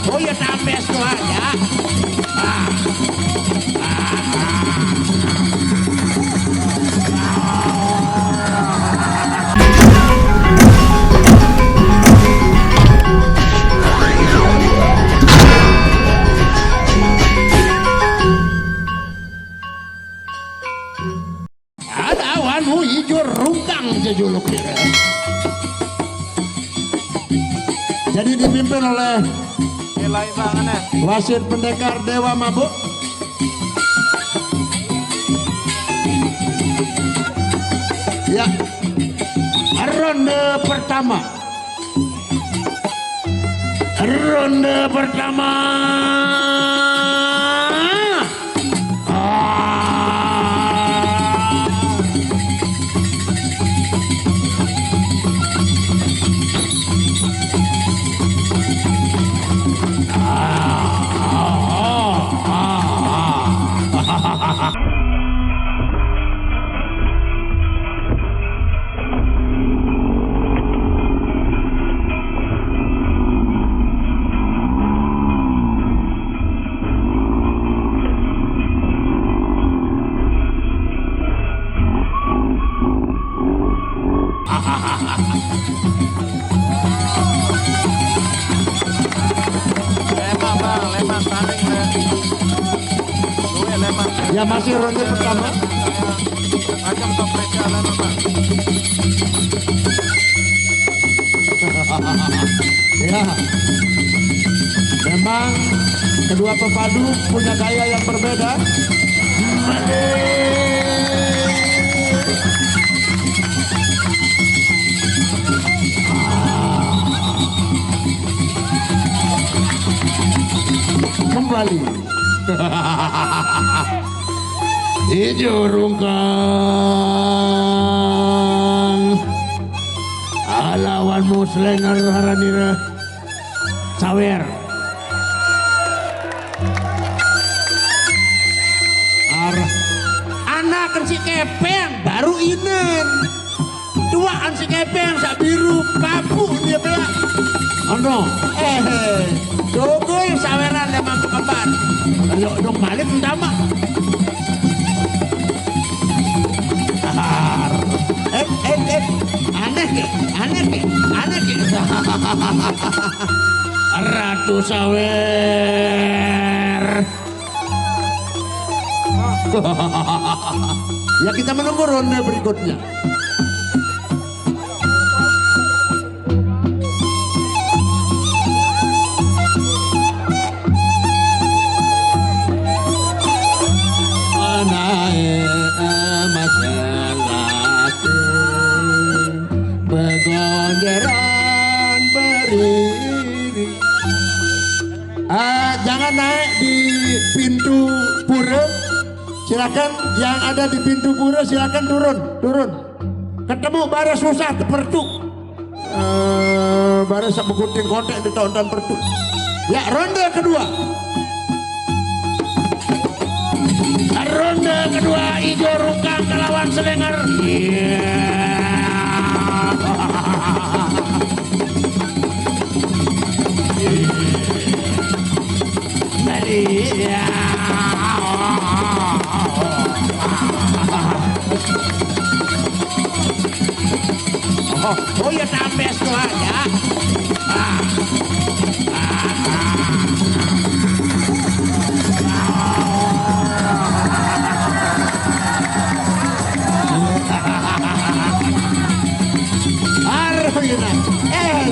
Oh ya sampai setelah ya. Ada awanmu hijau rungkang sejuluknya. Jadi dipimpin oleh wasit pendekar Dewa Mabuk. Ya, ronde pertama. Ronde pertama. Ya masih ronde pertama. Ya, memang kedua pepadu punya gaya yang berbeda. Kembali. Hijau rungkang lawanmu Slenger Haranira Sawer. Anak si kepeng baru inen duaan si kepeng sak biru papu dia belak ono dogoy saweran lemang keempat dong balik utama aneh ke Ratu Sawer. Ya kita menunggu ronde berikutnya. Jangan naik di pintu pura, silakan yang ada di pintu pura silakan turun. Ketemu bara susah pertuk, bara sak begunting kontek di tahun pertuk. Ya ronde kedua. Ronde kedua hijau rungkang lawan Slenger. Oh ya sampai setelah ya.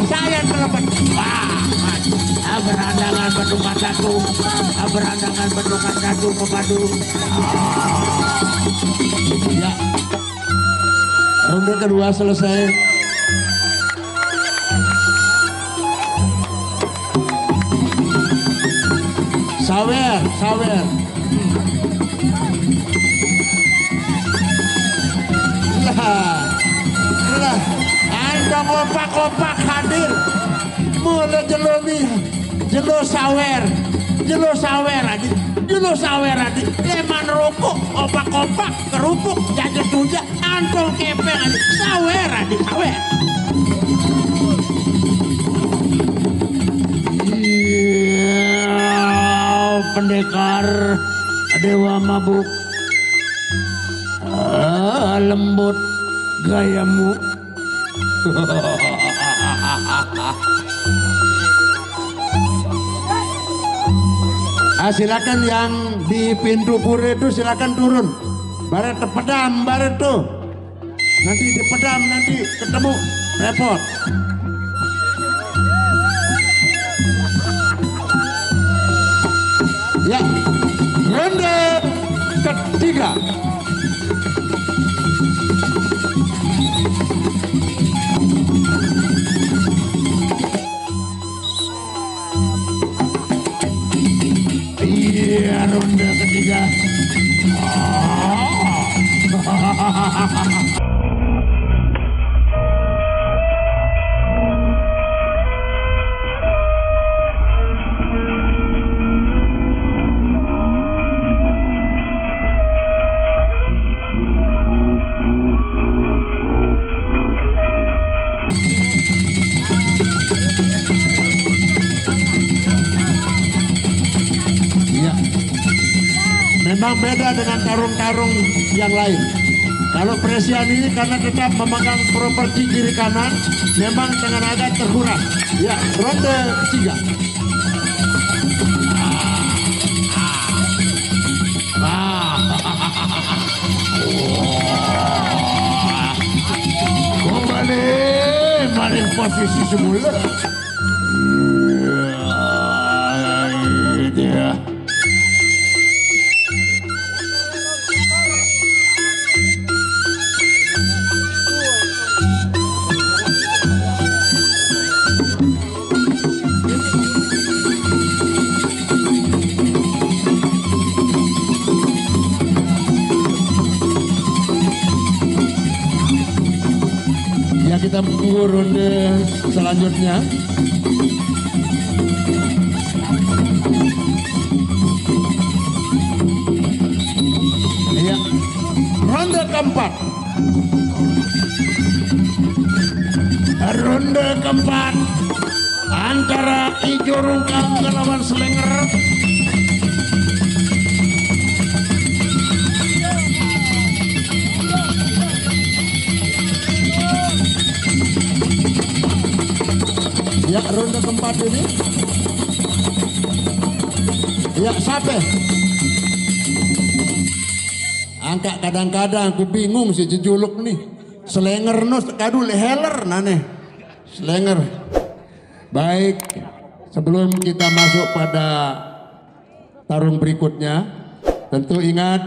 Saya terlepas. Berandangan bendungan satu, berandangan bendungan satu pepadu. Ya, ronde kedua selesai. Sawer. Lah, antong opak-opak hadir. mulai jelo sawer adik leman rokok opak-opak kerupuk jajan tuja antong kepeng adik sawer iya pendekar dewa mabuk lembut gayamu. Silakan yang di pintu pura itu silakan turun. Baret pedam, baret tuh. Nanti dipedam, nanti ketemu repot. Ya, ronde ketiga. Iya, ronde ketiga. Memang beda dengan tarung-tarung yang lain. Kalau Presian ini karena tetap memegang properti kiri kanan, memang dengan agak terkurang. Ya, ronde ketiga. Kembali, mari posisi semula. Ya. Ya, kita menunggu ronde selanjutnya. Ya, ronde keempat. Ronde keempat antara Ijo Rungkang melawan Slenger. Ya, ronde keempat ini. Ya, sampai. Angka kadang-kadang aku bingung si jejuluk nih. Slenger nos kadu leheler nane. Slenger. Baik, sebelum kita masuk pada tarung berikutnya, tentu ingat